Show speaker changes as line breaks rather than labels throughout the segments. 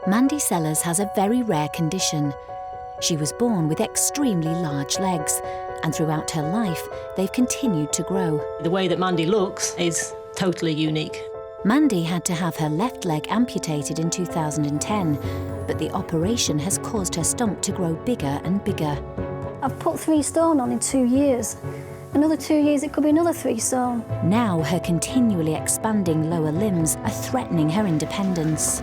Mandy Sellers has a very rare condition. She was born with extremely large legs, and throughout her life, they've continued to grow.
The way that Mandy looks is totally unique.
Mandy had to have her left leg amputated in 2010, but the operation has caused her stump to grow bigger and bigger.
I've put 3 stone on in 2 years. Another 2 years, it could be another 3 stone.
Now her continually expanding lower limbs are threatening her independence.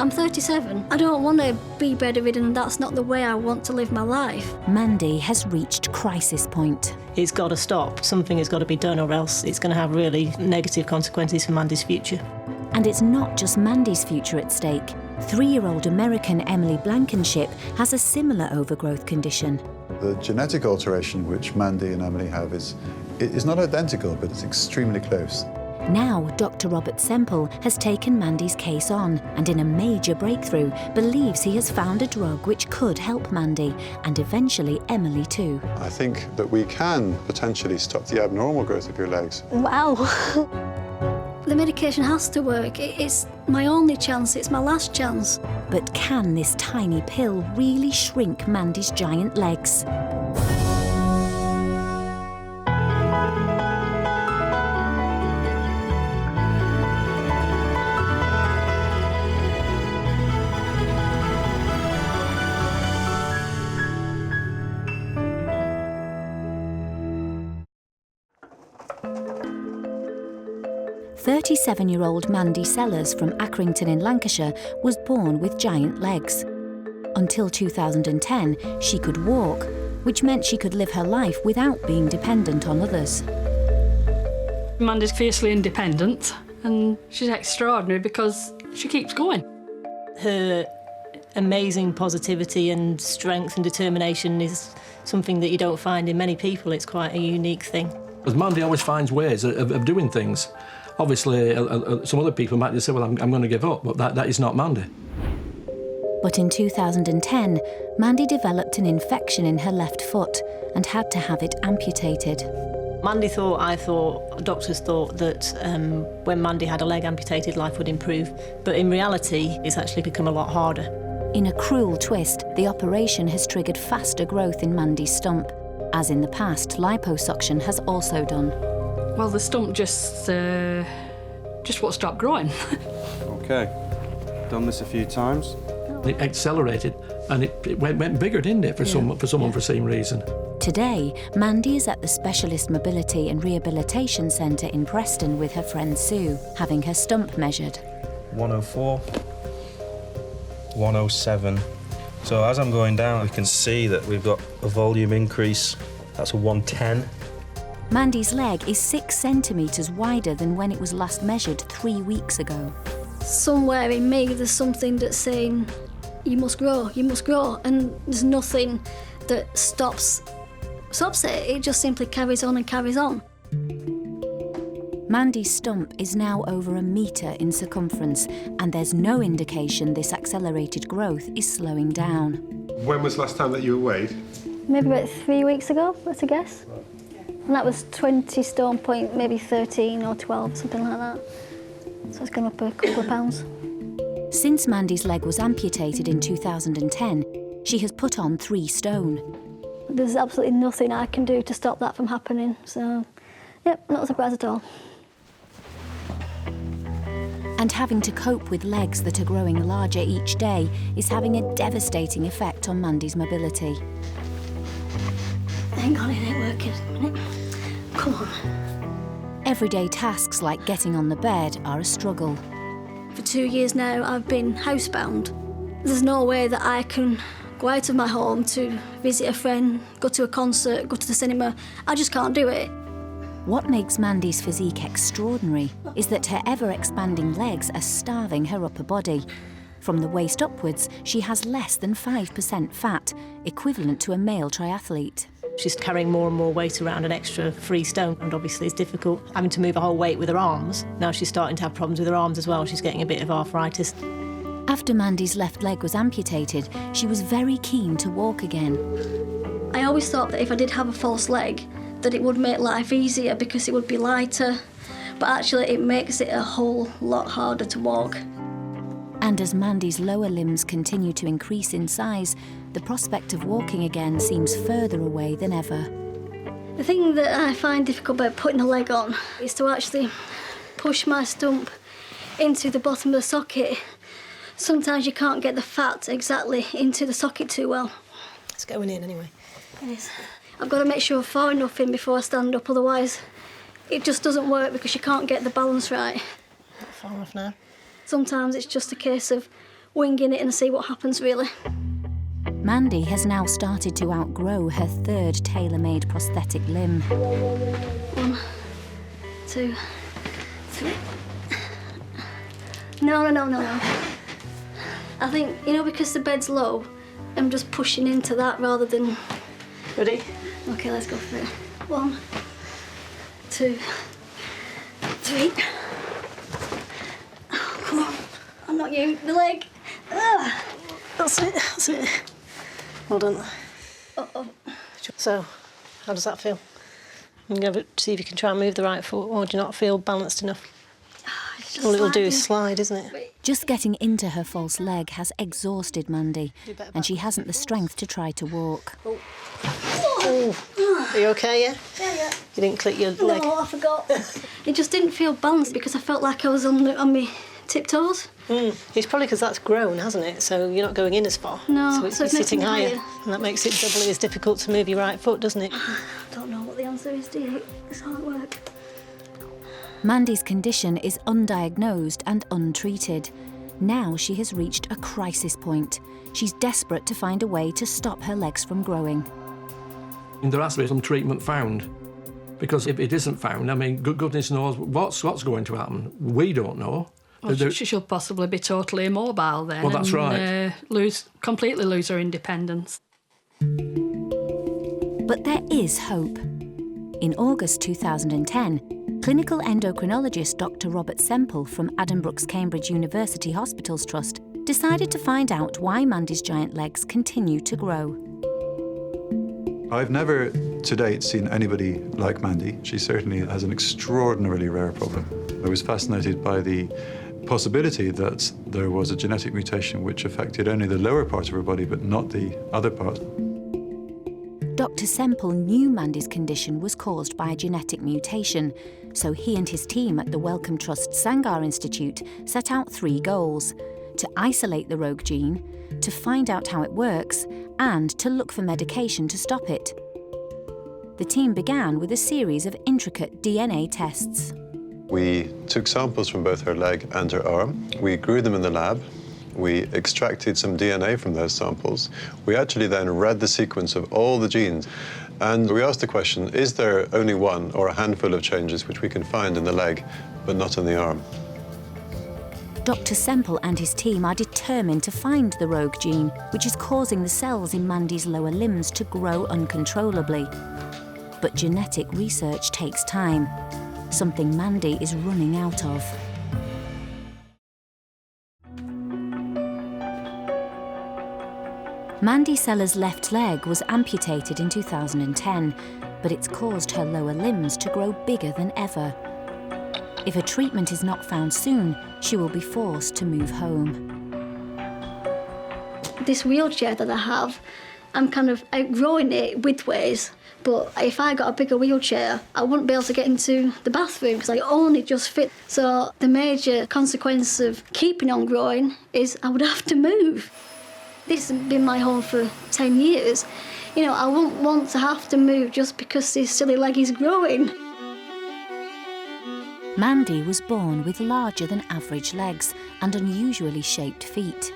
I'm 37. I don't want to be bedridden, and that's not the way I want to live my life.
Mandy has reached crisis point.
It's got to stop. Something has got to be done, or else it's going to have really negative consequences for Mandy's future.
And it's not just Mandy's future at stake. 3-year-old American Emily Blankenship has a similar overgrowth condition.
The genetic alteration which Mandy and Emily have is not identical, but it's extremely close.
Now, Dr. Robert Semple has taken Mandy's case on and, in a major breakthrough, believes he has found a drug which could help Mandy and eventually Emily too.
I think that we can potentially stop the abnormal growth of your legs.
Wow. The medication has to work. It's my only chance, it's my last chance.
But can this tiny pill really shrink Mandy's giant legs? "37-year-old Mandy Sellers from Accrington in Lancashire was born with giant legs. Until 2010, she could walk, which meant she could live her life without being dependent on others.
Mandy's fiercely independent, and she's extraordinary because she keeps going.
Her amazing positivity and strength and determination is something that you don't find in many people. It's quite a unique thing.
Because Mandy always finds ways of doing things. Obviously, some other people might just say, well, I'm going to give up, but that is not Mandy.
But in 2010, Mandy developed an infection in her left foot and had to have it amputated.
Mandy doctors thought that when Mandy had a leg amputated, life would improve. But in reality, it's actually become a lot harder.
In a cruel twist, the operation has triggered faster growth in Mandy's stump. As in the past, liposuction has also done.
Well, the stump just won't stop growing.
OK, done this a few times.
It accelerated, and it went bigger, didn't it, for some unforeseen reason.
Today, Mandy is at the Specialist Mobility and Rehabilitation Centre in Preston with her friend Sue, having her stump measured.
104, 107. So as I'm going down, we can see that we've got a volume increase. That's a 110.
Mandy's leg is 6 centimetres wider than when it was last measured 3 weeks ago.
Somewhere in me, there's something that's saying, you must grow, and there's nothing that stops it. It just simply carries on and carries on.
Mandy's stump is now over 1 metre in circumference, and there's no indication this accelerated growth is slowing down.
When was the last time that you were weighed?
Maybe about 3 weeks ago, let's guess. And that was 20 stone point, maybe 13 or 12, something like that. So it's gone up a couple of pounds.
Since Mandy's leg was amputated in 2010, she has put on 3 stone.
There's absolutely nothing I can do to stop that from happening. So, yep, not surprised at all.
And having to cope with legs that are growing larger each day is having a devastating effect on Mandy's mobility.
Hang on, it ain't working at the minute. Come on.
Everyday tasks like getting on the bed are a struggle.
For 2 years now, I've been housebound. There's no way that I can go out of my home to visit a friend, go to a concert, go to the cinema. I just can't do it.
What makes Mandy's physique extraordinary is that her ever-expanding legs are starving her upper body. From the waist upwards, she has less than 5% fat, equivalent to a male triathlete.
She's carrying more and more weight around, an extra 3 stone, and obviously it's difficult having to move a whole weight with her arms. Now she's starting to have problems with her arms as well. She's getting a bit of arthritis.
After Mandy's left leg was amputated, she was very keen to walk again.
I always thought that if I did have a false leg, that it would make life easier because it would be lighter. But actually it makes it a whole lot harder to walk.
And as Mandy's lower limbs continue to increase in size, the prospect of walking again seems further away than ever.
The thing that I find difficult about putting a leg on is to actually push my stump into the bottom of the socket. Sometimes you can't get the fat exactly into the socket too well.
It's going in anyway.
It is. I've got to make sure I'm far enough in before I stand up, otherwise it just doesn't work because you can't get the balance right.
Not far enough now.
Sometimes it's just a case of winging it and see what happens, really.
Mandy has now started to outgrow her third tailor-made prosthetic limb.
1, 2, 3. No. I think, because the bed's low, I'm just pushing into that rather than...
Ready?
OK, let's go for it. 1, 2, 3. Oh, come on. I'm not you. The leg. Ugh.
That's it. Well done.
Uh-oh.
So, how does that feel? You can go see if you can try and move the right foot, or do you not feel balanced enough? All it'll do is slide, isn't it?
Just getting into her false leg has exhausted Mandy, and she hasn't the strength to try to walk.
Oh. Are you OK, yeah?
Yeah.
You didn't click your leg?
No, I forgot. It just didn't feel balanced because I felt like I was on my tiptoes.
It's probably because that's grown, hasn't it? So you're not going in as far.
No,
so it's
so it makes
sitting
me
higher.
higher.
And that makes it doubly as difficult to move your right foot, doesn't it?
I don't know what the answer is, do you? It's hard work.
Mandy's condition is undiagnosed and untreated. Now she has reached a crisis point. She's desperate to find a way to stop her legs from growing.
And there has to be some treatment found, because if it isn't found, I mean, goodness knows what's going to happen. We don't know.
Well, she should possibly be totally immobile then.
Well, that's right.
Completely lose her independence.
But there is hope. In August 2010, clinical endocrinologist Dr. Robert Semple from Addenbrooke's Cambridge University Hospitals Trust decided to find out why Mandy's giant legs continue to grow.
I've never to date seen anybody like Mandy. She certainly has an extraordinarily rare problem. I was fascinated by the possibility that there was a genetic mutation which affected only the lower part of her body but not the other part.
Dr. Semple knew Mandy's condition was caused by a genetic mutation, so he and his team at the Wellcome Trust Sangar Institute set out 3 goals: to isolate the rogue gene, to find out how it works, and to look for medication to stop it. The team began with a series of intricate DNA tests.
We took samples from both her leg and her arm. We grew them in the lab. We extracted some DNA from those samples. We actually then read the sequence of all the genes, and we asked the question, is there only one or a handful of changes which we can find in the leg, but not in the arm?
Dr. Semple and his team are determined to find the rogue gene, which is causing the cells in Mandy's lower limbs to grow uncontrollably. But genetic research takes time, something Mandy is running out of. Mandy Sellers' left leg was amputated in 2010, but it's caused her lower limbs to grow bigger than ever. If a treatment is not found soon, she will be forced to move home.
This wheelchair that I have, I'm kind of outgrowing it widthways, but if I got a bigger wheelchair, I wouldn't be able to get into the bathroom because I only just fit. So the major consequence of keeping on growing is I would have to move. This has been my home for 10 years. I wouldn't want to have to move just because this silly leg is growing.
Mandy was born with larger than average legs and unusually shaped feet.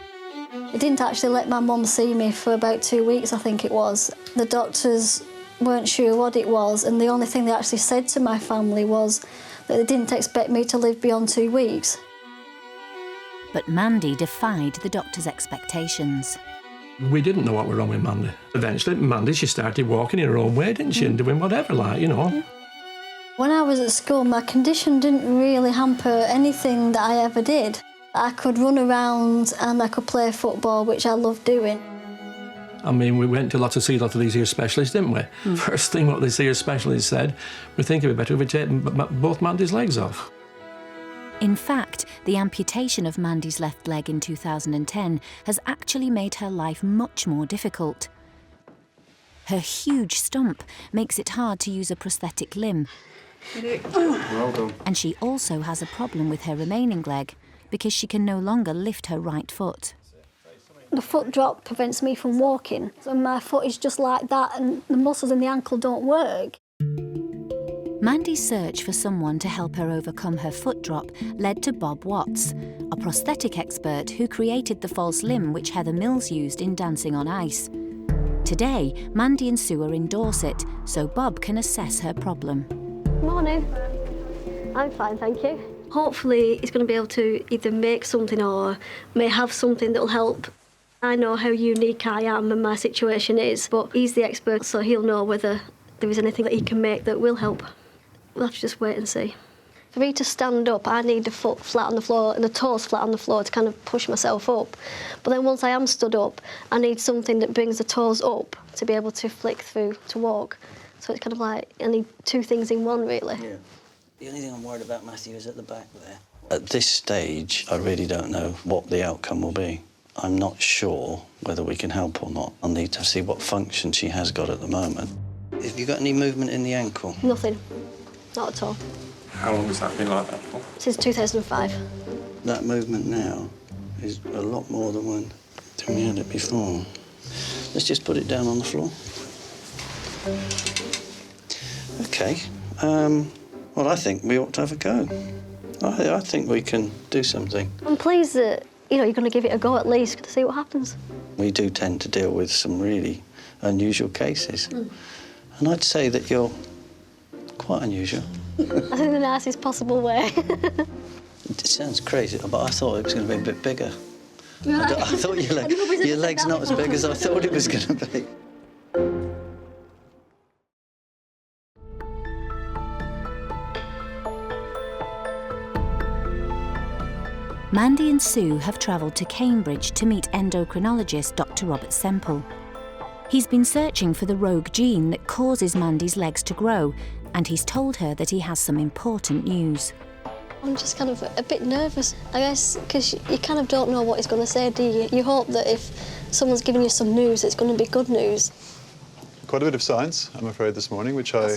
I didn't actually let my mum see me for about 2 weeks, I think it was. The doctors weren't sure what it was, and the only thing they actually said to my family was that they didn't expect me to live beyond 2 weeks.
But Mandy defied the doctor's expectations.
We didn't know what was wrong with Mandy. Eventually, Mandy, she started walking in her own way, didn't she, and doing whatever,
When I was at school, my condition didn't really hamper anything that I ever did. I could run around and I could play football, which I loved doing.
I mean, we went to see a lot of these ear specialists, didn't we? First thing what this ear specialist said, we think it'd be better if we take both Mandy's legs off.
In fact, the amputation of Mandy's left leg in 2010 has actually made her life much more difficult. Her huge stump makes it hard to use a prosthetic limb.
Well done.
And she also has a problem with her remaining leg because she can no longer lift her right foot.
The foot drop prevents me from walking, so my foot is just like that and the muscles in the ankle don't work.
Mandy's search for someone to help her overcome her foot drop led to Bob Watts, a prosthetic expert who created the false limb which Heather Mills used in Dancing on Ice. Today, Mandy and Sue are in Dorset, so Bob can assess her problem.
Morning. I'm fine, thank you. Hopefully he's going to be able to either make something or may have something that will help. I know how unique I am and my situation is, but he's the expert, so he'll know whether there is anything that he can make that will help. We'll have to just wait and see. For me to stand up, I need the foot flat on the floor and the toes flat on the floor to kind of push myself up. But then once I am stood up, I need something that brings the toes up to be able to flick through to walk. So it's kind of like I need two things in one, really.
Yeah. The only thing I'm worried about, Matthew, is at the back there. At this stage, I really don't know what the outcome will be. I'm not sure whether we can help or not. I'll need to see what function she has got at the moment. Have you got any movement in the ankle?
Nothing. Not at all.
How long has that been like that for?
Since 2005.
That movement now is a lot more than when we had it before. Let's just put it down on the floor. OK. Well, I think we ought to have a go. I think we can do something.
I'm pleased that, you're going to give it a go at least to see what happens.
We do tend to deal with some really unusual cases. And I'd say that you're quite unusual.
I think in the nicest possible way.
It sounds crazy, but I thought it was going to be a bit bigger.
Right.
I thought your leg's not as big as I thought it was going to be.
Mandy and Sue have travelled to Cambridge to meet endocrinologist Dr. Robert Semple. He's been searching for the rogue gene that causes Mandy's legs to grow, and he's told her that he has some important news.
I'm just kind of a bit nervous, I guess, because you kind of don't know what he's going to say, do you? You hope that if someone's giving you some news, it's going to be good news.
Quite a bit of science, I'm afraid, this morning, which I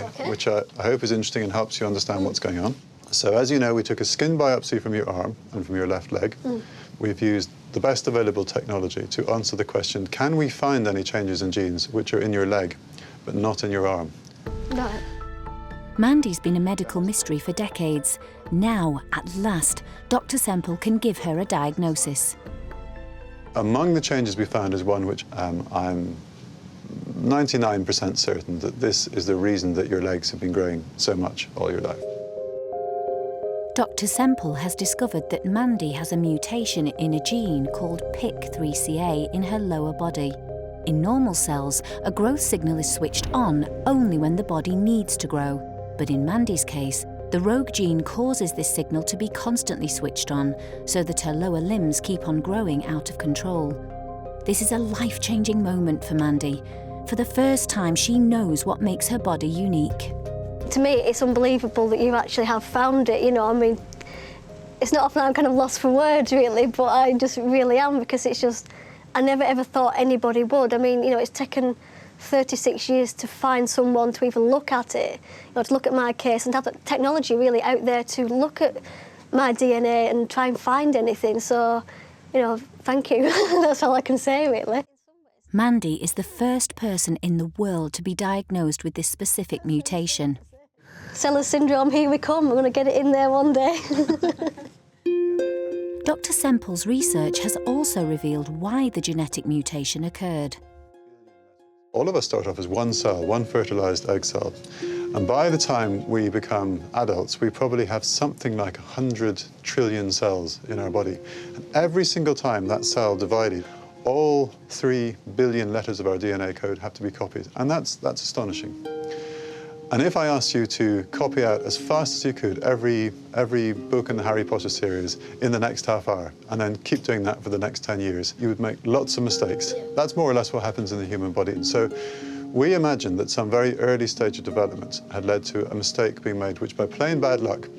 hope is interesting and helps you understand what's going on. So, as you know, we took a skin biopsy from your arm and from your left leg. We've used the best available technology to answer the question, can we find any changes in genes which are in your leg, but not in your arm?
Right.
Mandy's been a medical mystery for decades. Now, at last, Dr. Semple can give her a diagnosis.
Among the changes we found is one which I'm 99% certain that this is the reason that your legs have been growing so much all your life.
Dr. Semple has discovered that Mandy has a mutation in a gene called PIK3CA in her lower body. In normal cells, a growth signal is switched on only when the body needs to grow. But in Mandy's case, the rogue gene causes this signal to be constantly switched on, so that her lower limbs keep on growing out of control. This is a life-changing moment for Mandy. For the first time, she knows what makes her body unique.
To me, it's unbelievable that you actually have found it, I mean, it's not often I'm kind of lost for words, really, but I just really am, because it's just, I never ever thought anybody would. I mean, it's taken 36 years to find someone to even look at it, to look at my case and to have the technology really out there to look at my DNA and try and find anything. So, thank you. That's all I can say, really.
Mandy is the first person in the world to be diagnosed with this specific mutation.
Sellers syndrome, here we come. We're going to get it in there one day.
Dr. Semple's research has also revealed why the genetic mutation occurred.
All of us start off as one cell, one fertilized egg cell. And by the time we become adults, we probably have something like 100 trillion cells in our body. And every single time that cell divided, all 3 billion letters of our DNA code have to be copied. And that's astonishing. And if I asked you to copy out as fast as you could every book in the Harry Potter series in the next half hour, and then keep doing that for the next 10 years, you would make lots of mistakes. That's more or less what happens in the human body. And so we imagined that some very early stage of development had led to a mistake being made, which by plain bad luck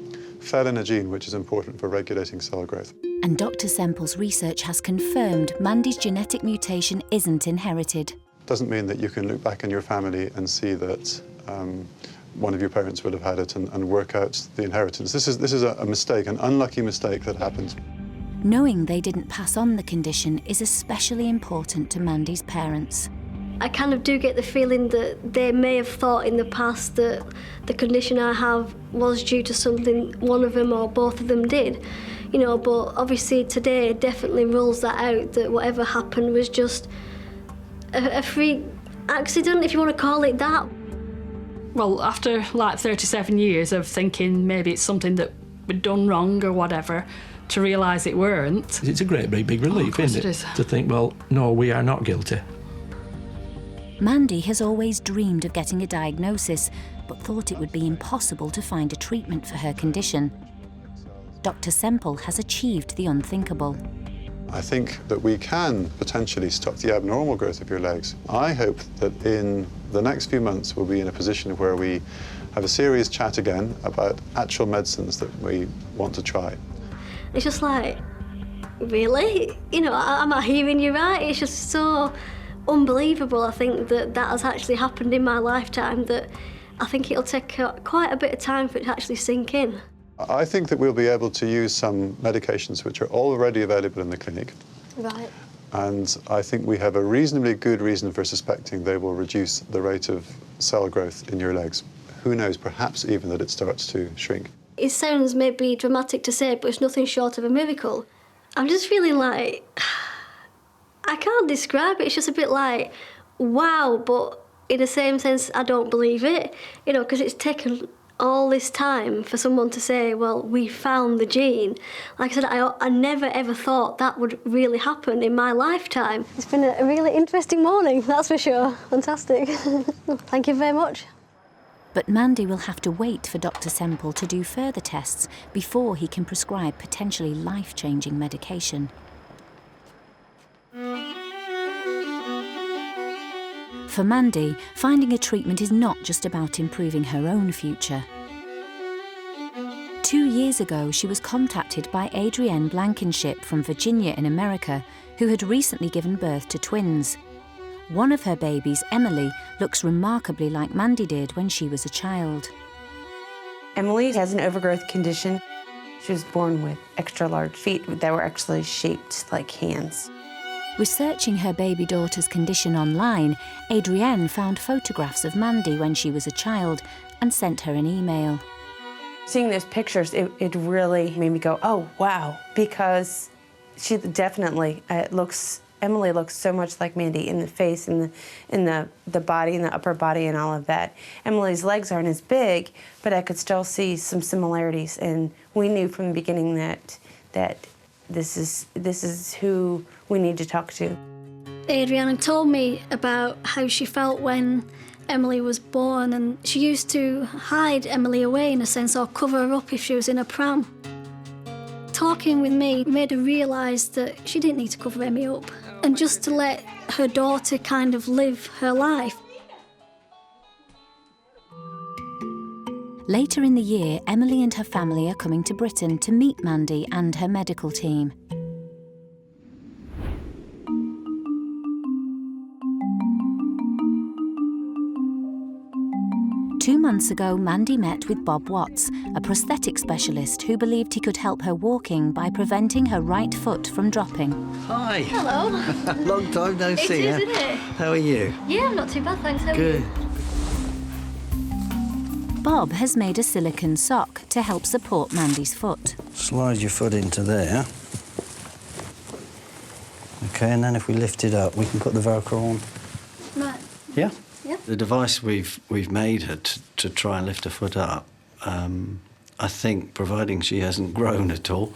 felin a gene which is important for regulating cell growth.
And Dr. Semple's research has confirmed Mandy's genetic mutation isn't inherited.
Doesn't mean that you can look back in your family and see that one of your parents would have had it and work out the inheritance. This is a mistake, an unlucky mistake that happens.
Knowing they didn't pass on the condition is especially important to Mandy's parents.
I kind of do get the feeling that they may have thought in the past that the condition I have was due to something one of them or both of them did, you know, but obviously today definitely rules that out, that whatever happened was just a freak accident, if you want to call it that.
Well, after like 37 years of thinking maybe it's something that we'd done wrong or whatever, to realise it weren't.
It's a great big relief, isn't it? To think, well, no, we are not guilty.
Mandy has always dreamed of getting a diagnosis, but thought it would be impossible to find a treatment for her condition. Dr. Semple has achieved the unthinkable.
I think that we can potentially stop the abnormal growth of your legs. I hope that in the next few months we'll be in a position where we have a serious chat again about actual medicines that we want to try.
It's just like, really? You know, am I hearing you right? It's just so unbelievable, I think, that has actually happened in my lifetime, that I think it'll take quite a bit of time for it to actually sink in.
I think that we'll be able to use some medications which are already available in the clinic.
Right.
And I think we have a reasonably good reason for suspecting they will reduce the rate of cell growth in your legs. Who knows, perhaps even that it starts to shrink.
It sounds maybe dramatic to say, but it's nothing short of a miracle. I'm just feeling like, I can't describe it. It's just a bit like, wow, but in the same sense, I don't believe it. You know, because it's taken all this time for someone to say, well, we found the gene. Like I said, I never ever thought that would really happen in my lifetime. It's been a really interesting morning, that's for sure. Fantastic. Thank you very much.
But Mandy will have to wait for Dr. Semple to do further tests before he can prescribe potentially life-changing medication. For Mandy, finding a treatment is not just about improving her own future. 2 years ago, she was contacted by Adrienne Blankenship from Virginia in America, who had recently given birth to twins. One of her babies, Emily, looks remarkably like Mandy did when she was a child.
Emily has an overgrowth condition. She was born with extra large feet that were actually shaped like hands.
Researching her baby daughter's condition online, Adrienne found photographs of Mandy when she was a child and sent her an email.
Seeing those pictures, it really made me go, oh, wow, because she definitely Emily looks so much like Mandy in the face, in the body, in the upper body, and all of that. Emily's legs aren't as big, but I could still see some similarities, and we knew from the beginning that this is who we need to talk to.
Adriana told me about how she felt when Emily was born, and she used to hide Emily away in a sense, or cover her up if she was in a pram. Talking with me made her realise that she didn't need to cover Emmy up, and just to let her daughter kind of live her life.
Later in the year, Emily and her family are coming to Britain to meet Mandy and her medical team. Two months ago, Mandy met with Bob Watts, a prosthetic specialist who believed he could help her walking by preventing her right foot from dropping.
Hi.
Hello.
Long time no see.
It is, isn't it?
How are you?
Yeah, I'm not too bad, thanks. How are
Good.
you?
Bob has made a silicone sock to help support Mandy's foot.
Slide your foot into there. Okay, and then if we lift it up, we can put the Velcro on.
Right.
Yeah?
Yep.
The device we've made her to try and lift her foot up, I think, providing she hasn't grown at all,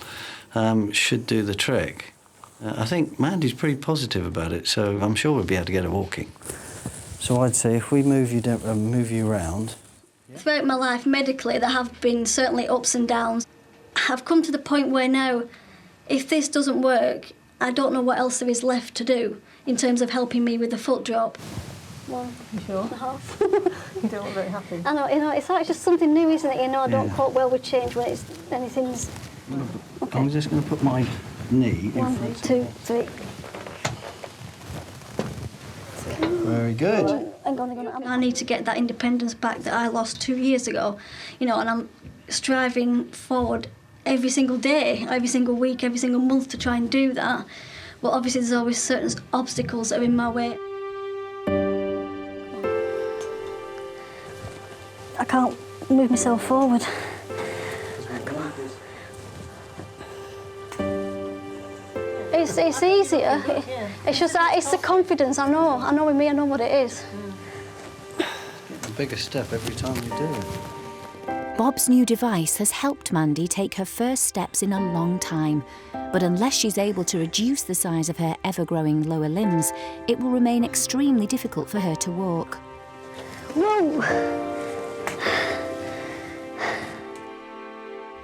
should do the trick. I think Mandy's pretty positive about it, so I'm sure we'll be able to get her walking. So I'd say if we move you around.
Throughout my life, medically, there have been certainly ups and downs. I've come to the point where now, if this doesn't work, I don't know what else there is left to do in terms of helping me with the foot drop. 1
You sure?
and a half.
You don't look very happy.
I know, it's like just something new, isn't it? I don't cope well with change when it's anything's... Okay.
I'm just going to put my knee in
1,
front of
2, 3.
Very good.
Hang on. I need to get that independence back that I lost 2 years ago, and I'm striving forward every single day, every single week, every single month to try and do that. But obviously there's always certain obstacles that are in my way. I can't move myself forward. It's easier. It's just that it's the confidence. I know with me, I know what it is.
A bigger step every time you do it.
Bob's new device has helped Mandy take her first steps in a long time, but unless she's able to reduce the size of her ever-growing lower limbs, it will remain extremely difficult for her to walk.
No.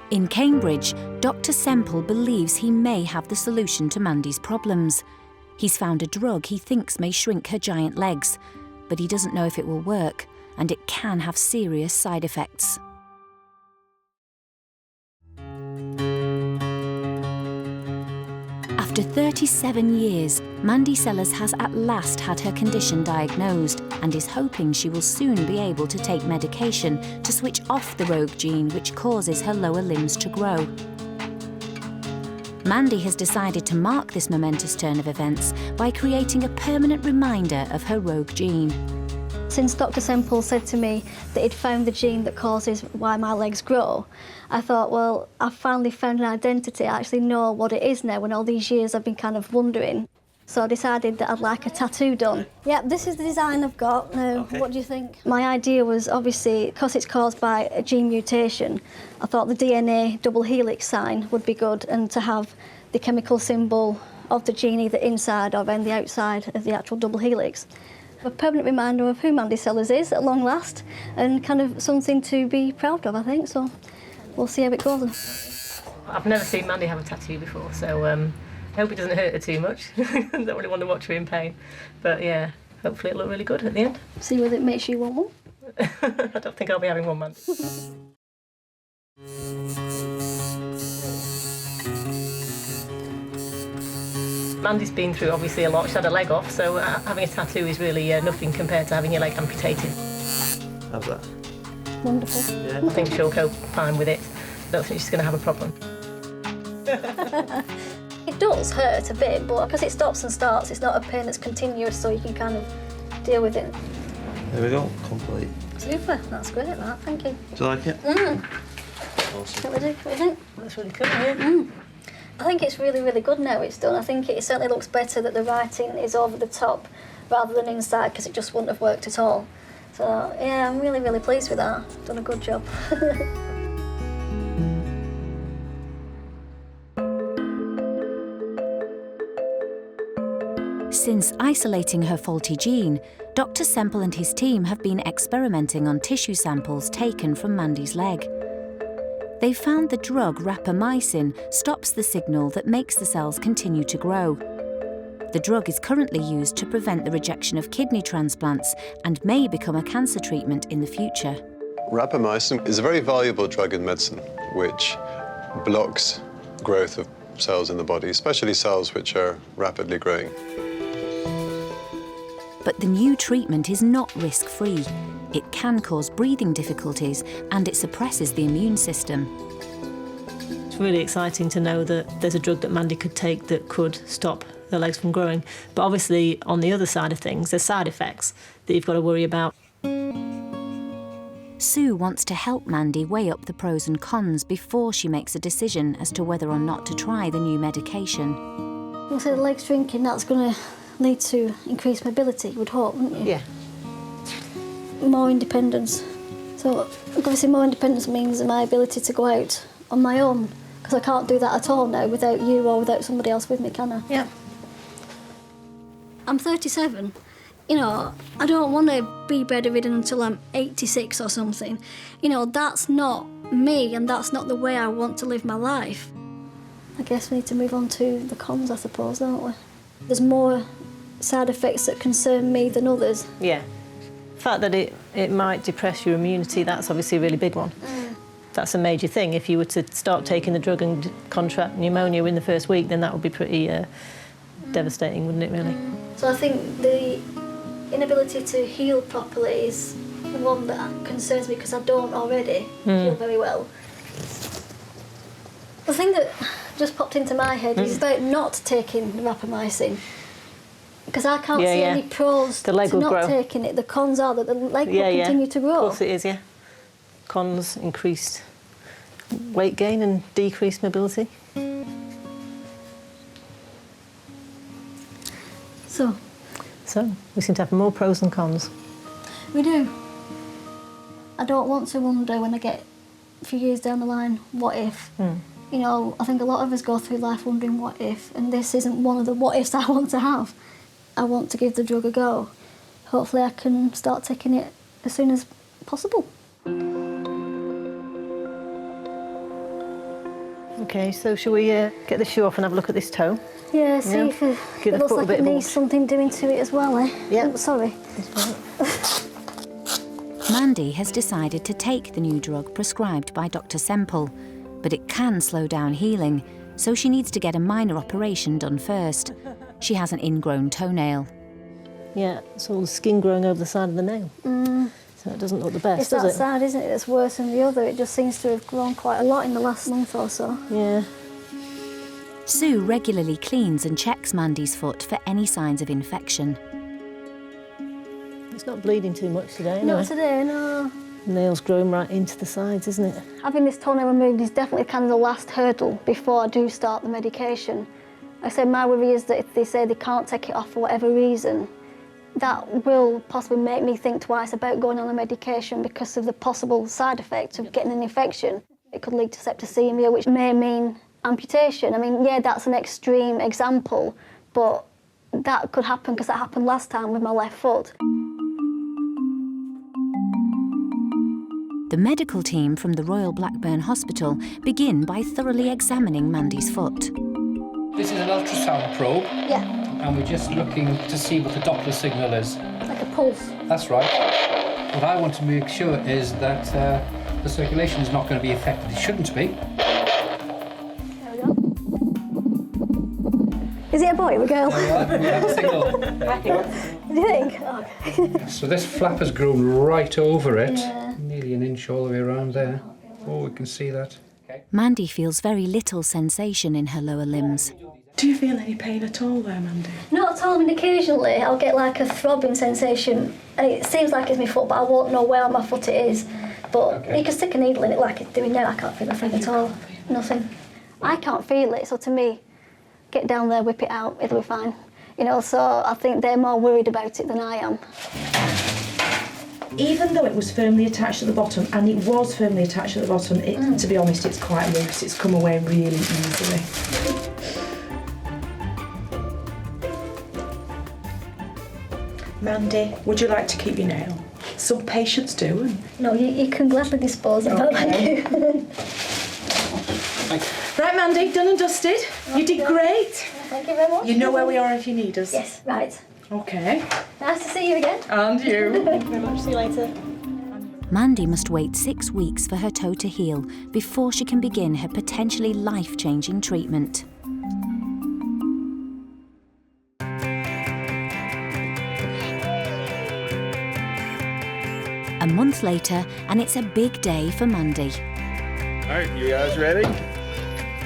In Cambridge, Dr. Semple believes he may have the solution to Mandy's problems. He's found a drug he thinks may shrink her giant legs, but he doesn't know if it will work, and it can have serious side effects. After 37 years, Mandy Sellers has at last had her condition diagnosed and is hoping she will soon be able to take medication to switch off the rogue gene which causes her lower limbs to grow. Mandy has decided to mark this momentous turn of events by creating a permanent reminder of her rogue gene.
Since Dr. Semple said to me that he'd found the gene that causes why my legs grow, I thought, well, I've finally found an identity. I actually know what it is now, and all these years I've been kind of wondering. So I decided that I'd like a tattoo done. Yeah, this is the design I've got now. Okay. What do you think? My idea was, obviously, because it's caused by a gene mutation, I thought the DNA double helix sign would be good, and to have the chemical symbol of the gene either inside or on the outside of the actual double helix. A permanent reminder of who Mandy Sellers is at long last, and kind of something to be proud of, I think. So we'll see how it goes.
I've never seen Mandy have a tattoo before, so I hope it doesn't hurt her too much. I don't really want to watch her in pain. But yeah, hopefully it'll look really good at the end.
See whether it makes you want one.
I don't think I'll be having one, Mandy. Mandy's been through obviously a lot. She's had a leg off, so having a tattoo is really nothing compared to having your leg amputated.
How's that?
Wonderful.
Yeah.
I think she'll cope fine with it. I don't think she's going to have a problem.
It does hurt a bit, but because it stops and starts, it's not a pain that's continuous, so you can kind of deal with it.
There we go, complete.
Super, that's great, that. Thank you.
Do you like it?
What
Awesome.
do you think?
That's really cool, yeah.
I think it's really, really good now it's done. I think it certainly looks better that the writing is over the top rather than inside, because it just wouldn't have worked at all. So, yeah, I'm really, really pleased with that. Done a good job.
Since isolating her faulty gene, Dr. Semple and his team have been experimenting on tissue samples taken from Mandy's leg. They found the drug Rapamycin stops the signal that makes the cells continue to grow. The drug is currently used to prevent the rejection of kidney transplants and may become a cancer treatment in the future.
Rapamycin is a very valuable drug in medicine which blocks growth of cells in the body, especially cells which are rapidly growing.
But the new treatment is not risk-free. It can cause breathing difficulties and it suppresses the immune system.
It's really exciting to know that there's a drug that Mandy could take that could stop the legs from growing. But obviously, on the other side of things, there's side effects that you've got to worry about.
Sue wants to help Mandy weigh up the pros and cons before she makes a decision as to whether or not to try the new medication.
Well, so the leg shrinking, that's going to lead to increased mobility, you would hope, wouldn't you?
Yeah.
More independence. So obviously more independence means my ability to go out on my own, because I can't do that at all now without you or without somebody else with me, can I?
Yeah.
I'm 37. I don't want to be bedridden until I'm 86 or something. That's not me, and that's not the way I want to live my life. I guess we need to move on to the cons, I suppose, don't we? There's more side effects that concern me than others.
Yeah. fact that it might depress your immunity, that's obviously a really big one. That's a major thing. If you were to start taking the drug and contract pneumonia in the first week, then that would be pretty devastating, wouldn't it, really?
So I think the inability to heal properly is one that concerns me because I don't already heal very well. The thing that just popped into my head is about not taking the rapamycin. Because I can't see any pros to not taking it. The cons are that the leg will continue to grow.
Of course it is, yeah. Cons, increased weight gain and decreased mobility.
So
we seem to have more pros than cons.
We do. I don't want to wonder when I get a few years down the line, what if? You know, I think a lot of us go through life wondering what if, and this isn't one of the what ifs I want to have. I want to give the drug a go. Hopefully I can start taking it as soon as possible.
OK, so shall we get the shoe off and have a look at this toe?
Yeah, see if it looks like it needs something doing to it as well, eh?
Yeah.
Oh, sorry.
Mandy has decided to take the new drug prescribed by Dr. Semple, but it can slow down healing, so she needs to get a minor operation done first. She has an ingrown toenail.
Yeah, it's all the skin growing over the side of the nail. So it doesn't look the best, does it?
It's that side, isn't it, that's worse than the other. It just seems to have grown quite a lot in the last month or so.
Yeah.
Sue regularly cleans and checks Mandy's foot for any signs of infection.
It's not bleeding too much today, anyway.
Not today, no.
Nails growing right into the sides, isn't it?
Having this toenail removed is definitely kind of the last hurdle before I do start the medication. I said my worry is that if they say they can't take it off for whatever reason, that will possibly make me think twice about going on the medication because of the possible side effect of getting an infection. It could lead to septicemia, which may mean amputation. I mean, yeah, that's an extreme example, but that could happen because that happened last time with my left foot.
The medical team from the Royal Blackburn Hospital begin by thoroughly examining Mandy's foot.
This is an ultrasound probe.
Yeah.
And we're just looking to see what the Doppler signal is.
Like a pulse.
That's right. What I want to make sure is that the circulation is not going to be affected. It shouldn't be.
There we go. Is it a boy or a girl?
We have a signal.
Do you think? Oh, okay.
So this flap has grown right over it. Yeah. Nearly an inch all the way around there. Oh, we can see that. Okay.
Mandy feels very little sensation in her lower limbs.
Do you feel any pain at all there, Mandy?
Not at all. I mean, occasionally I'll get like a throbbing sensation and it seems like it's my foot, but I won't know where on my foot it is. But you can stick a needle in it like it's doing now. I can't feel a thing at all. Nothing. I can't feel it, so to me, get down there, whip it out, it'll be fine. You know, so I think they're more worried about it than I am.
Even though it was firmly attached at the bottom, and it was firmly attached at the bottom, to be honest, it's quite loose. It's come away really easily. Mandy, would you like to keep your nail? Some patients do. And...
No, you can gladly dispose of that, thank you.
Right, Mandy, done and dusted. You did great.
Thank you very much.
You know where we are if you need us.
Yes, right.
Okay.
Nice to see you again.
And you.
Thank you very much. See you later.
Mandy must wait 6 weeks for her toe to heal before she can begin her potentially life-changing treatment. A month later, and it's a big day for Mandy.
Alright, you guys ready?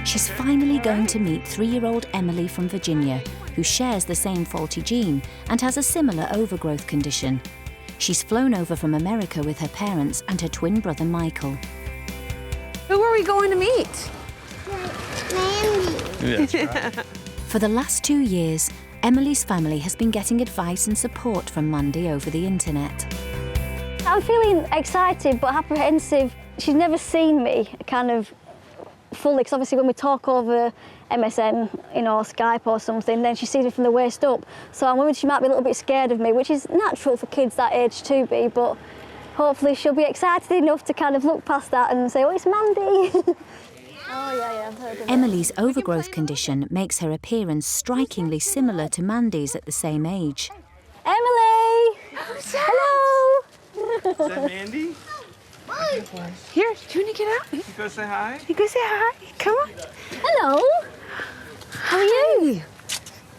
She's finally going to meet 3-year-old Emily from Virginia, who shares the same faulty gene and has a similar overgrowth condition. She's flown over from America with her parents and her twin brother Michael.
Who are we going to meet?
Mandy. That's right.
For the last 2 years, Emily's family has been getting advice and support from Mandy over the internet.
I'm feeling excited but apprehensive. She's never seen me kind of fully, because obviously when we talk over MSN, you know, Skype or something, then she sees me from the waist up. So I'm worried she might be a little bit scared of me, which is natural for kids that age to be, but hopefully she'll be excited enough to kind of look past that and say, oh, it's Mandy. Oh, yeah, I've heard of it.
Emily's overgrowth condition makes her appearance strikingly similar to Mandy's at the same age.
Emily!
Who's that?
Hello!
Is that Mandy?
Here, do you want to get out?
You go say hi?
You go say hi. Come on.
Hello. How are you?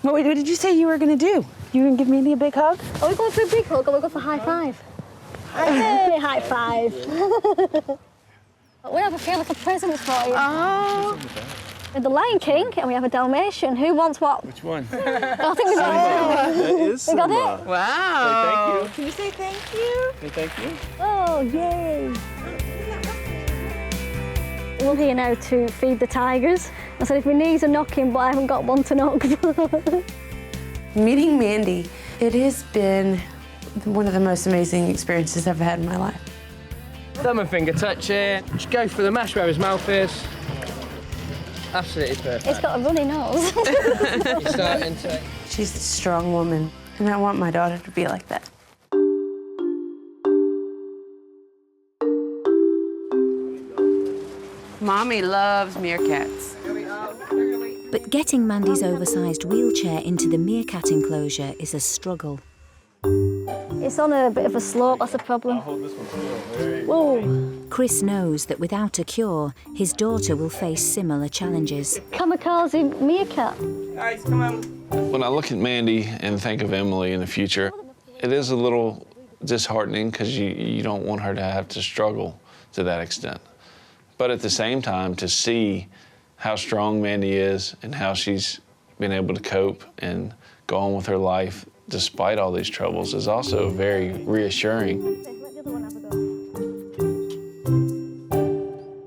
What did you say you were going to do? You were going to give Mandy a big hug?
Are we going for a big hug or we go for a high five? Hey, high five. We have a few little presents for you.
Oh.
The Lion King, and we have a Dalmatian. Who wants what?
Which one?
I think we got it.
That is
We got
Simba.
it?
Wow.
Say thank
Can you say thank you?
you. Say thank you.
Oh, yay. We're here now to feed the tigers. I said if my knees are knocking, but I haven't got one to knock.
Meeting Mandy, it has been one of the most amazing experiences I've had in my life.
Thumb and finger touch it. Just go for the mash where his mouth is. Absolutely perfect.
It's got a runny nose.
You're starting to...
She's a strong woman, and I want my daughter to be like that. Mommy loves meerkats.
But getting Mandy's oversized wheelchair into the meerkat enclosure is a struggle.
It's on a bit of a slope, that's a problem. Whoa.
Chris knows that without a cure, his daughter will face similar challenges.
Kamikaze meerkat.
Guys, come on.
When I look at Mandy and think of Emily in the future, it is a little disheartening because you don't want her to have to struggle to that extent. But at the same time, to see how strong Mandy is and how she's been able to cope and go on with her life despite all these troubles is also very reassuring.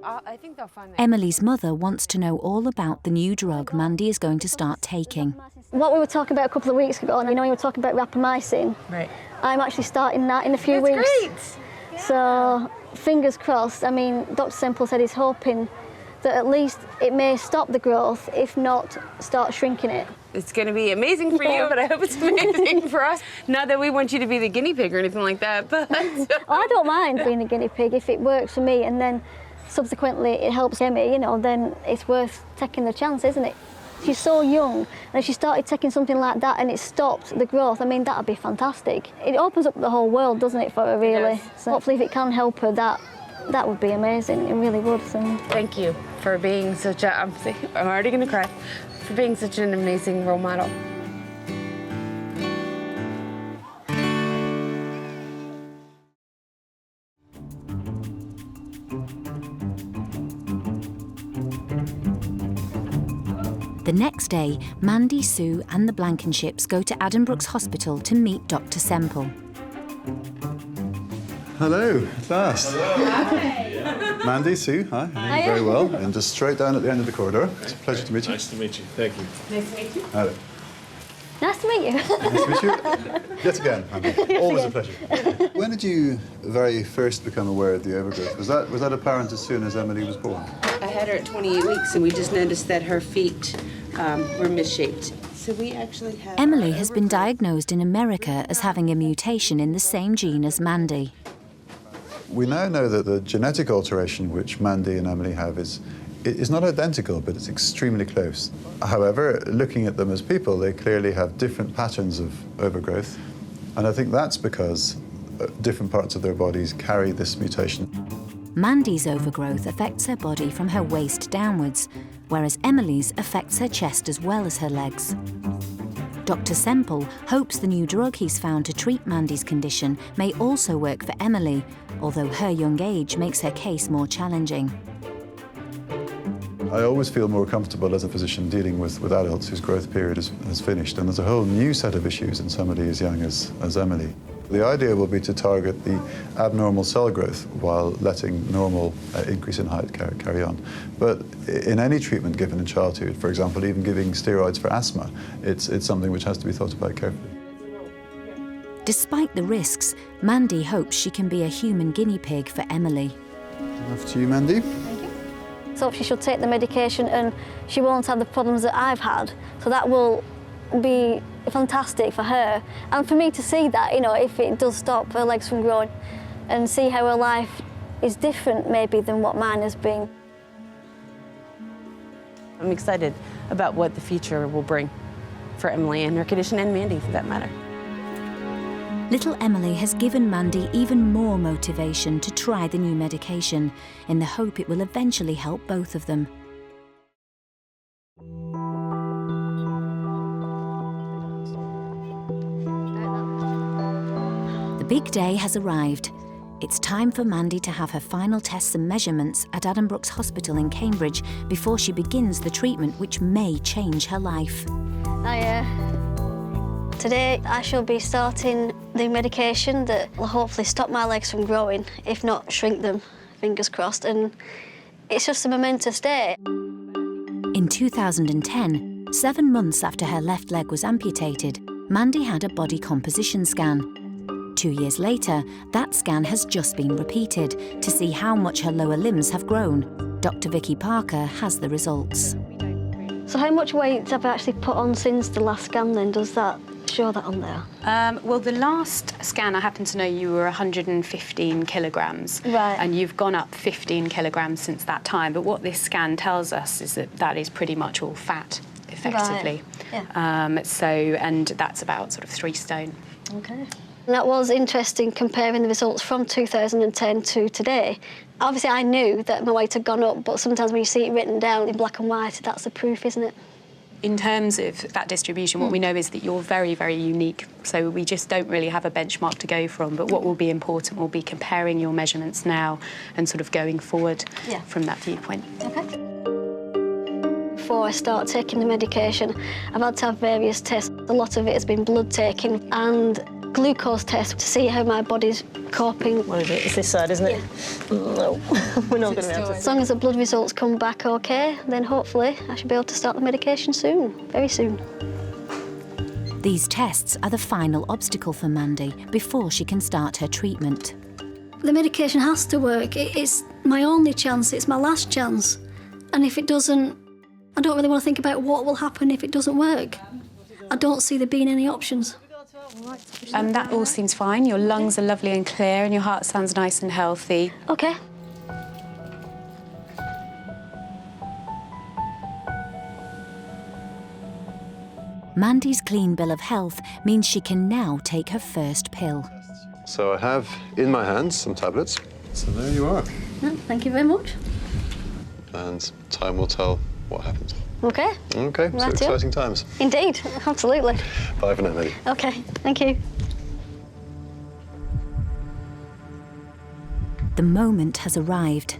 I think they'll find that.
Emily's mother wants to know all about the new drug Mandy is going to start taking.
What we were talking about a couple of weeks ago, and you were talking about Rapamycin.
Right.
I'm actually starting that in a few weeks.
Great.
So, fingers crossed. I mean, Dr. Semple said he's hoping that at least it may stop the growth, if not start shrinking it.
It's going to be amazing for you, but I hope it's amazing for us. Not that we want you to be the guinea pig or anything like that, but...
I don't mind being a guinea pig if it works for me, and then subsequently it helps Emmy, then it's worth taking the chance, isn't it? She's so young, and if she started taking something like that and it stopped the growth, I mean, that would be fantastic. It opens up the whole world, doesn't it, for her, really? So hopefully if it can help her, that would be amazing. It really would. So.
Thank you for being such a... I'm already going to cry. For being such an amazing role model.
The next day, Mandy, Sue and the Blankenships go to Addenbrooke's hospital to meet Dr. Semple.
Hello, at last.
Hi.
Mandy, Sue, hi.
Hiya.
Very well. And just straight down at the end of the corridor. It's a pleasure to meet you.
Nice to meet you. Thank you.
Nice to meet you.
Hello.
Nice to meet you.
Nice to meet you. Yet again, Mandy. Always a pleasure. When did you very first become aware of the overgrowth? Was that apparent as soon as Emily was born?
I had her at 28 weeks, and we just noticed that her feet were misshaped. So we actually have...
Emily has been diagnosed in America as having a mutation in the same gene as Mandy.
We now know that the genetic alteration which Mandy and Emily have is not identical, but it's extremely close. However, looking at them as people, they clearly have different patterns of overgrowth. And I think that's because different parts of their bodies carry this mutation.
Mandy's overgrowth affects her body from her waist downwards, whereas Emily's affects her chest as well as her legs. Dr. Semple hopes the new drug he's found to treat Mandy's condition may also work for Emily, although her young age makes her case more challenging.
I always feel more comfortable as a physician dealing with adults whose growth period has finished, and there's a whole new set of issues in somebody as young as Emily. The idea will be to target the abnormal cell growth while letting normal increase in height carry on. But in any treatment given in childhood, for example, even giving steroids for asthma, it's something which has to be thought about carefully.
Despite the risks, Mandy hopes she can be a human guinea pig for Emily.
Off to you, Mandy.
Thank you. So she should take the medication and she won't have the problems that I've had. So that will be fantastic for her. And for me to see that, if it does stop her legs from growing and see how her life is different maybe than what mine has been.
I'm excited about what the future will bring for Emily and her condition, and Mandy for that matter.
Little Emily has given Mandy even more motivation to try the new medication in the hope it will eventually help both of them. The big day has arrived. It's time for Mandy to have her final tests and measurements at Addenbrooke's Hospital in Cambridge before she begins the treatment which may change her life.
Today I shall be starting the medication that will hopefully stop my legs from growing, if not shrink them, fingers crossed, and it's just a momentous day.
In 2010, 7 months after her left leg was amputated, Mandy had a body composition scan. 2 years later, that scan has just been repeated to see how much her lower limbs have grown. Dr. Vicky Parker has the results.
So how much weight have I actually put on since the last scan then? Does that show that on there?
Well, the last scan, I happen to know you were 115 kilograms.
Right.
And you've gone up 15 kilograms since that time. But what this scan tells us is that that is pretty much all fat, effectively.
Right. Yeah.
And that's about sort of 3 stone.
Okay. That was interesting, comparing the results from 2010 to today. Obviously, I knew that my weight had gone up, but sometimes when you see it written down in black and white, that's the proof, isn't it?
In terms of that distribution, what we know is that you're very, very unique. So we just don't really have a benchmark to go from. But what will be important will be comparing your measurements now and sort of going forward from that viewpoint.
Okay. Before I start taking the medication, I've had to have various tests. A lot of it has been blood taking and glucose tests to see how my body's coping.
What is it? It's this side, isn't it? No, we're not going to be able to.
As long as the blood results come back OK, then hopefully I should be able to start the medication soon, very soon.
These tests are the final obstacle for Mandy before she can start her treatment.
The medication has to work. It's my only chance, it's my last chance. And if it doesn't, I don't really want to think about what will happen if it doesn't work. I don't see there being any options.
That all seems fine. Your lungs are lovely and clear and your heart sounds nice and healthy.
OK.
Mandy's clean bill of health means she can now take her first pill.
So I have in my hands some tablets. So there you are.
Thank you very much.
And time will tell what happens.
OK.
OK, so exciting times.
Indeed, absolutely.
Bye for now, Mandy.
OK, thank you.
The moment has arrived.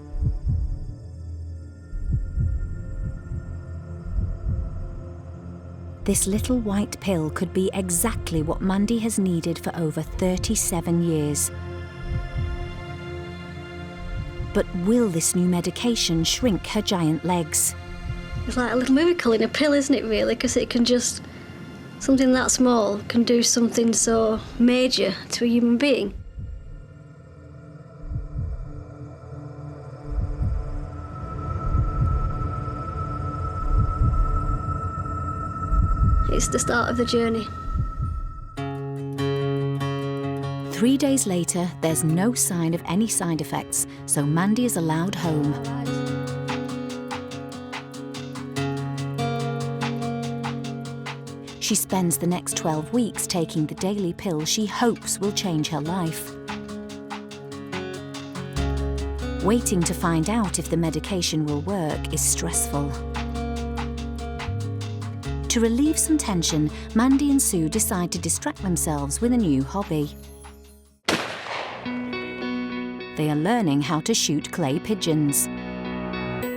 This little white pill could be exactly what Mandy has needed for over 37 years. But will this new medication shrink her giant legs?
It's like a little miracle in a pill, isn't it, really? Because it can just, something that small can do something so major to a human being. It's the start of the journey.
3 days later, there's no sign of any side effects, so Mandy is allowed home. She spends the next 12 weeks taking the daily pill she hopes will change her life. Waiting to find out if the medication will work is stressful. To relieve some tension, Mandy and Sue decide to distract themselves with a new hobby. They are learning how to shoot clay pigeons.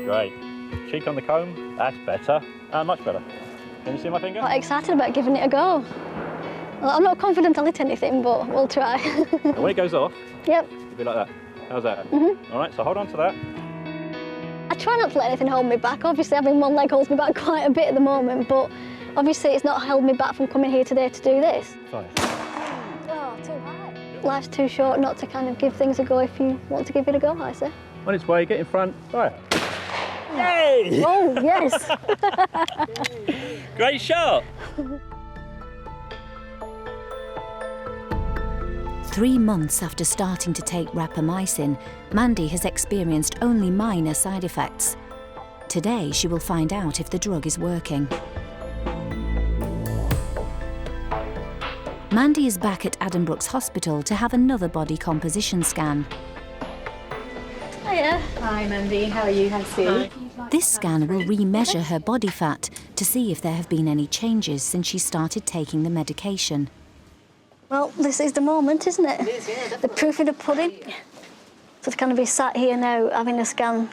Great. Cheek on the comb. That's better. Much better. Can you see my finger?
I'm quite excited about giving it a go. Well, I'm not confident I'll hit anything, but we'll try.
And when it goes off,
yep.
it'll be like that. How's that?
Mm-hmm.
All right, so hold on to that.
I try not to let anything hold me back. Obviously, having one leg holds me back quite a bit at the moment, but obviously it's not held me back from coming here today to do this.
Sorry.
Oh, too high. Life's too short not to kind of give things a go if you want to give it a go, I say.
On its way, get in front. Right. Yay!
Oh, yes.
Great shot.
3 months after starting to take Rapamycin, Mandy has experienced only minor side effects. Today, she will find out if the drug is working. Mandy is back at Addenbrooke's hospital to have another body composition scan.
Hiya.
Hi, Mandy. How are you? How's you?
This scan will re-measure her body fat to see if there have been any changes since she started taking the medication.
Well, this is the moment, isn't it? It is, yeah. The proof of the pudding. So to kind of be sat here now having a scan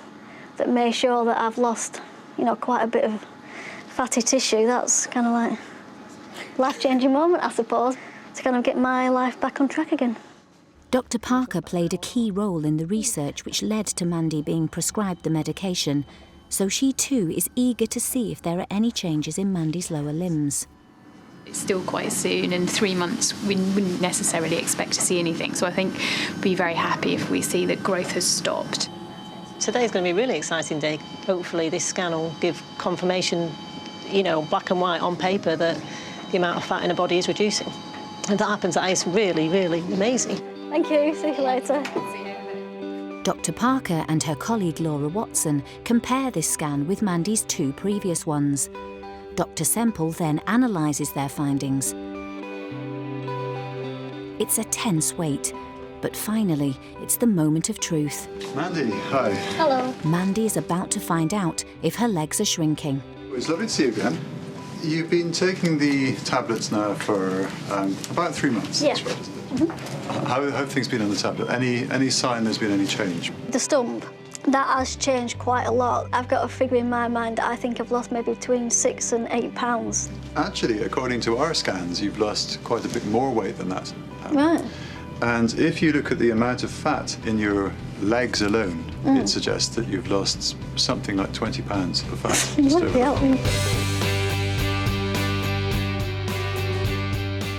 that may show that I've lost, you know, quite a bit of fatty tissue, that's kind of like a life-changing moment, I suppose, to kind of get my life back on track again.
Dr. Parker played a key role in the research which led to Mandy being prescribed the medication, so she too is eager to see if there are any changes in Mandy's lower limbs.
It's still quite soon, in 3 months we wouldn't necessarily expect to see anything, so I think we'd be very happy if we see that growth has stopped.
Today's going to be a really exciting day. Hopefully this scan will give confirmation, you know, black and white on paper that the amount of fat in the body is reducing. And if that happens, that is really, really amazing.
Thank you. See you later.
Dr. Parker and her colleague Laura Watson compare this scan with Mandy's 2 previous ones. Dr. Semple then analyses their findings. It's a tense wait, but finally, it's the moment of truth.
Mandy, hi.
Hello.
Mandy is about to find out if her legs are shrinking.
It's lovely to see you again. You've been taking the tablets now for about 3 months.
Yeah.
That's right, isn't it? How have things been on the tablet? Any sign there's been any change?
The stump, that has changed quite a lot. I've got a figure in my mind that I think I've lost maybe between 6 and 8 pounds.
Actually, according to our scans, you've lost quite a bit more weight than that.
Right.
And if you look at the amount of fat in your legs alone, it suggests that you've lost something like 20 pounds of fat.
You won't be helping.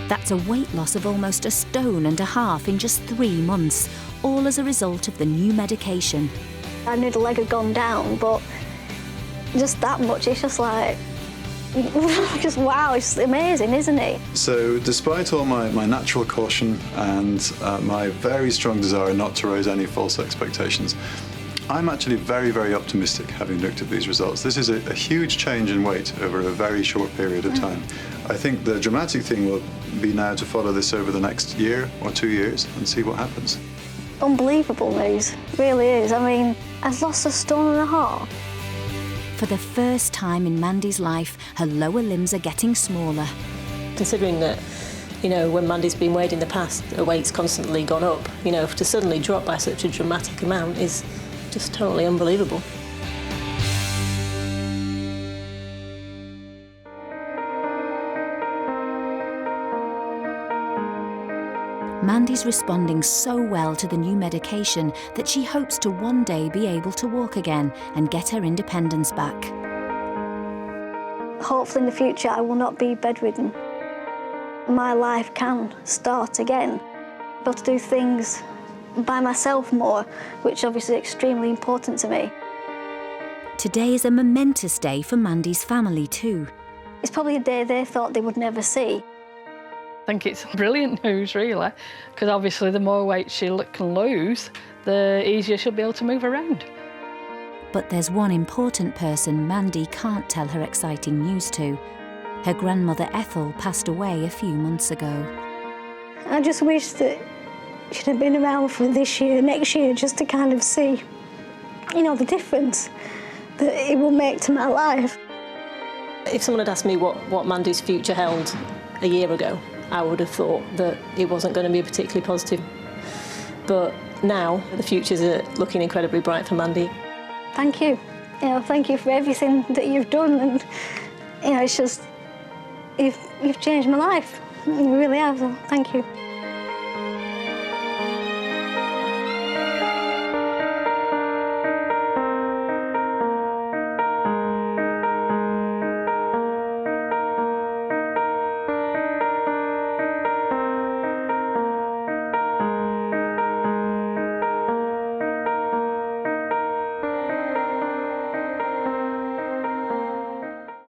That's a weight loss of almost 1.5 stones in just 3 months, all as a result of the new medication.
I knew the leg had gone down, but just that much, it's just like, just wow, it's amazing, isn't it?
So despite all my natural caution and my very strong desire not to raise any false expectations, I'm actually very, very optimistic having looked at these results. This is a huge change in weight over a very short period of time. I think the dramatic thing will be now to follow this over the next year or 2 years and see what happens.
Unbelievable news, really is. I mean, I've lost 1.5 stones.
For the first time in Mandy's life, her lower limbs are getting smaller.
Considering that, you know, when Mandy's been weighed in the past, her weight's constantly gone up, you know, to suddenly drop by such a dramatic amount is just totally unbelievable.
Mandy's responding so well to the new medication that she hopes to one day be able to walk again and get her independence back.
Hopefully in the future I will not be bedridden. My life can start again. Able to do things by myself more, which obviously is extremely important to me.
Today is a momentous day for Mandy's family too.
It's probably a day they thought they would never see.
I think it's brilliant news, really, because obviously the more weight she can lose, the easier she'll be able to move around.
But there's one important person Mandy can't tell her exciting news to. Her grandmother Ethel passed away a few months ago.
I just wish that she'd have been around for this year, next year, just to kind of see, you know, the difference that it will make to my life.
If someone had asked me what Mandy's future held a year ago, I would have thought that it wasn't going to be particularly positive. But now, the future's looking incredibly bright for Mandy.
Thank you. You know, thank you for everything that you've done, and you know, it's just you've changed my life. You really have. So thank you.